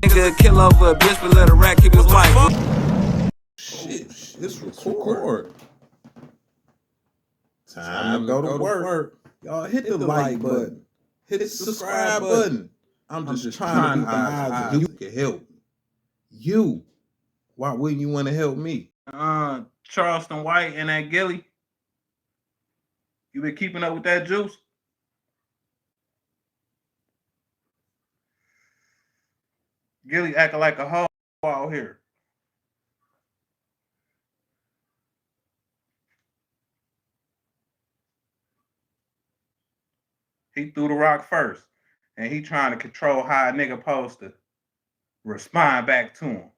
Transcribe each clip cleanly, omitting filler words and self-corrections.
Nigga kill over a bitch, but let a rat keep his wife. Shit, it's record. Time to go to work. Y'all hit the like button. Hit the subscribe button. I'm just trying to be the eyes of you can help me. You. Why wouldn't you want to help me? Charleston White and that Gillie. You been keeping up with that juice? Gillie acting like a hoe out here. He threw the rock first, and he trying to control how a nigga supposed to respond back to him.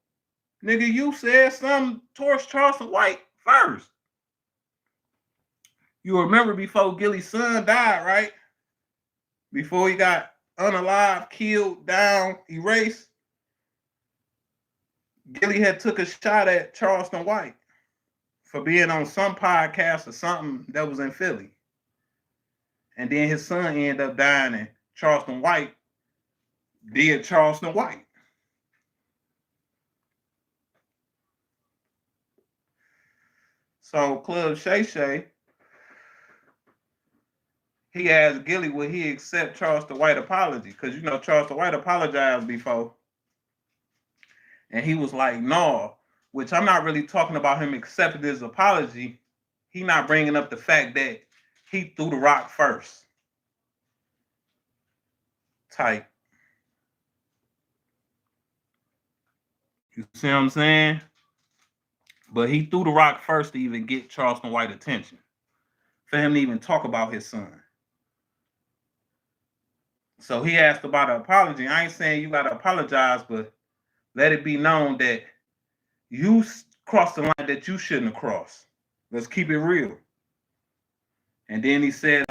Nigga, you said something towards Charleston White first. You remember before Gillie's son died, right? Before he got unalive, killed, down, erased, Gillie had took a shot at Charleston White for being on some podcast or something that was in Philly. And then his son ended up dying, and Charleston White did Charleston White. So Club Shay Shay, he asked Gillie would he accept Charleston White apology, because you know Charleston White apologized before. And he was like, no, which I'm not really talking about him accepting his apology. He not bringing up the fact that he threw the rock first. Type. You see what I'm saying? But he threw the rock first to even get Charleston White attention. For him to even talk about his son. So he asked about an apology. I ain't saying you got to apologize, but let it be known that you crossed the line that you shouldn't have crossed. Let's keep it real. And then he said,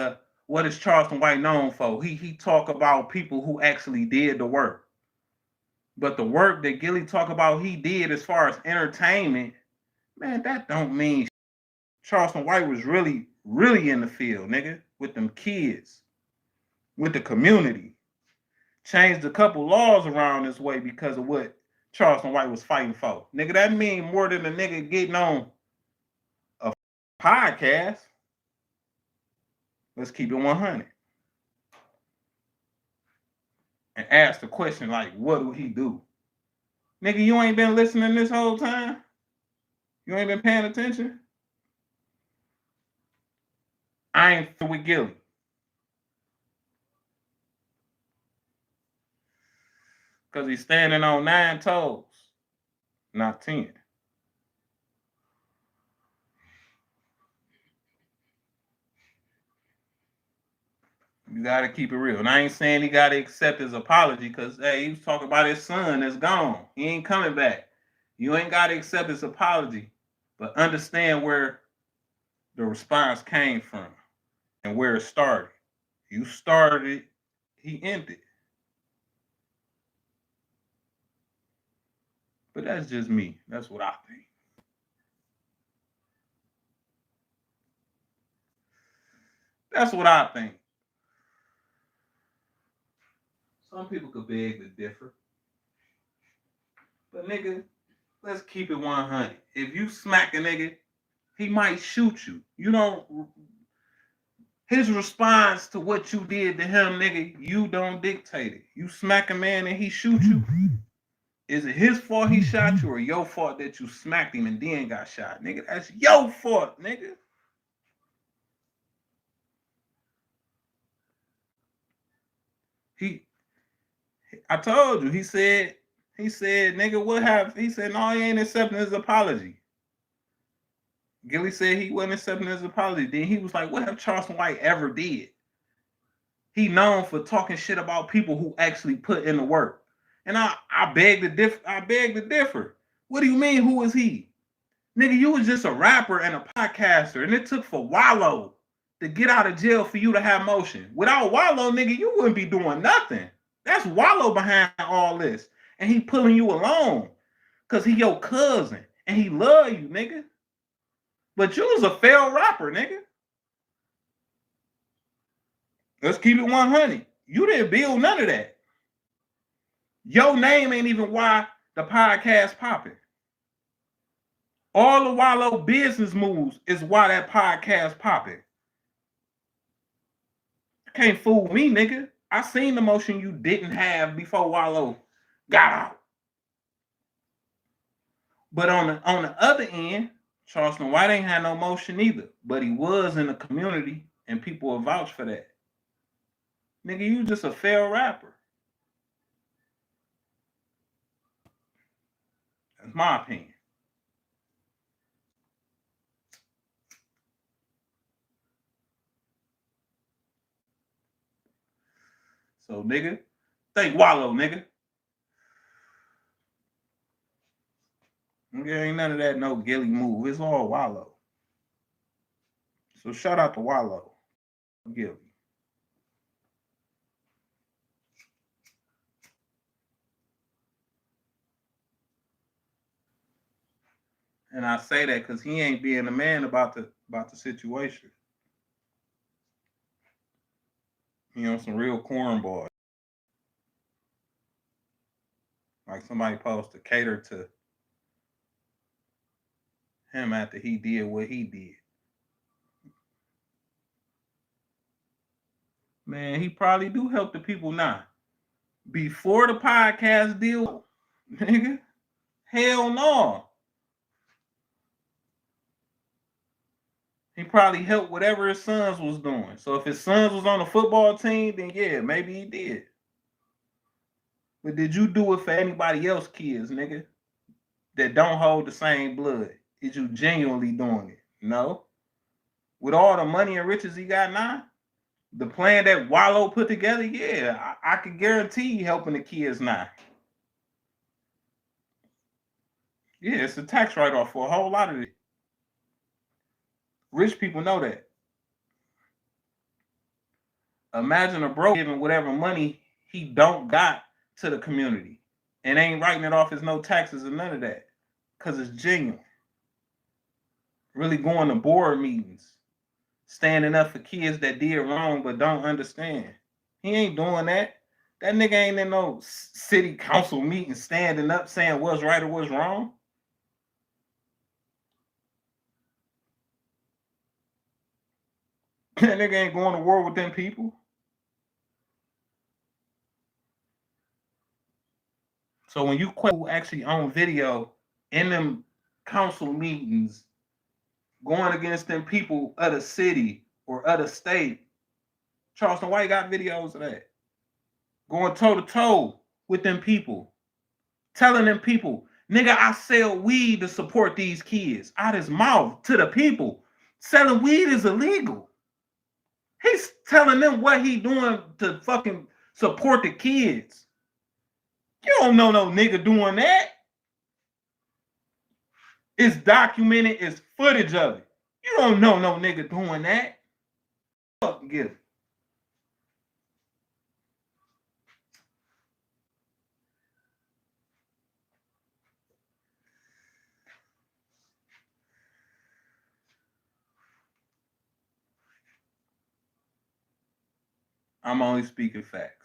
what is Charleston White known for? He talk about people who actually did the work. But the work that Gillie talk about he did as far as entertainment, man, that don't mean Charleston White was really, really in the field, nigga, with them kids, with the community. Changed a couple laws around this way because of what Charleston White was fighting for. Nigga, that mean more than a nigga getting on a podcast. Let's keep it 100. And ask the question like, what would he do? Nigga, you ain't been listening this whole time? You ain't been paying attention? I ain't with Gillie. Because he's standing on 9 toes, not 10. You got to keep it real. And I ain't saying he got to accept his apology because, hey, he was talking about his son that's gone. He ain't coming back. You ain't got to accept his apology, but understand where the response came from and where it started. You started it, he ended. But that's just me. That's what I think. That's what I think. Some people could beg to differ. But nigga, let's keep it 100. If you smack a nigga, he might shoot you. You don't... His response to what you did to him, nigga, you don't dictate it. You smack a man and he shoot you. Is it his fault he shot you or your fault that you smacked him and then got shot? Nigga, that's your fault, nigga. I told you, he said, nigga, what happened? He said, no, he ain't accepting his apology. Gillie said he wasn't accepting his apology. Then he was like, what have Charleston White ever did? He known for talking shit about people who actually put in the work. And I beg to differ. What do you mean, who is he? Nigga, you was just a rapper and a podcaster, and it took for Wallow to get out of jail for you to have motion. Without Wallow, nigga, you wouldn't be doing nothing. That's Wallow behind all this. And he pulling you along because he your cousin, and he love you, nigga. But you was a failed rapper, nigga. Let's keep it 100. You didn't build none of that. Your name ain't even why the podcast popping. All the Wallow business moves is why that podcast popping. Can't fool me, nigga. I seen the motion you didn't have before Wallow got out. But on the other end, Charleston White ain't had no motion either. But he was in the community, and people will vouch for that. Nigga, you just a failed rapper. That's my opinion. So, nigga, think Wallow, nigga. Nigga, ain't none of that no Gillie move. It's all Wallow. So shout out to Wallow. Gillie. And I say that because he ain't being a man about the situation. He on some real cornball. Like somebody supposed to cater to him after he did what he did. Man, he probably do help the people now. Before the podcast deal, nigga, hell no. He probably helped whatever his sons was doing. So if his sons was on the football team, then yeah, maybe he did. But did you do it for anybody else kids, nigga, that don't hold the same blood? Is you genuinely doing it? No. With all the money and riches he got now, the plan that Wallow put together, yeah, I can guarantee you helping the kids now. Yeah, it's a tax write-off for a whole lot of it. Rich people know that. Imagine a broke giving whatever money he don't got to the community and ain't writing it off as no taxes or none of that because it's genuine. Really going to board meetings, standing up for kids that did wrong but don't understand. He ain't doing that. That nigga ain't in no city council meeting standing up saying what's right or what's wrong. That nigga ain't going to war with them people. So when you actually on video in them council meetings going against them people of the city or of the state, Charleston White got videos of that. Going toe-to-toe with them people. Telling them people, nigga, I sell weed to support these kids. Out his mouth to the people. Selling weed is illegal. He's telling them what he doing to fucking support the kids. You don't know no nigga doing that. It's documented, it's footage of it. You don't know no nigga doing that. Fuck Gillie. I'm only speaking facts.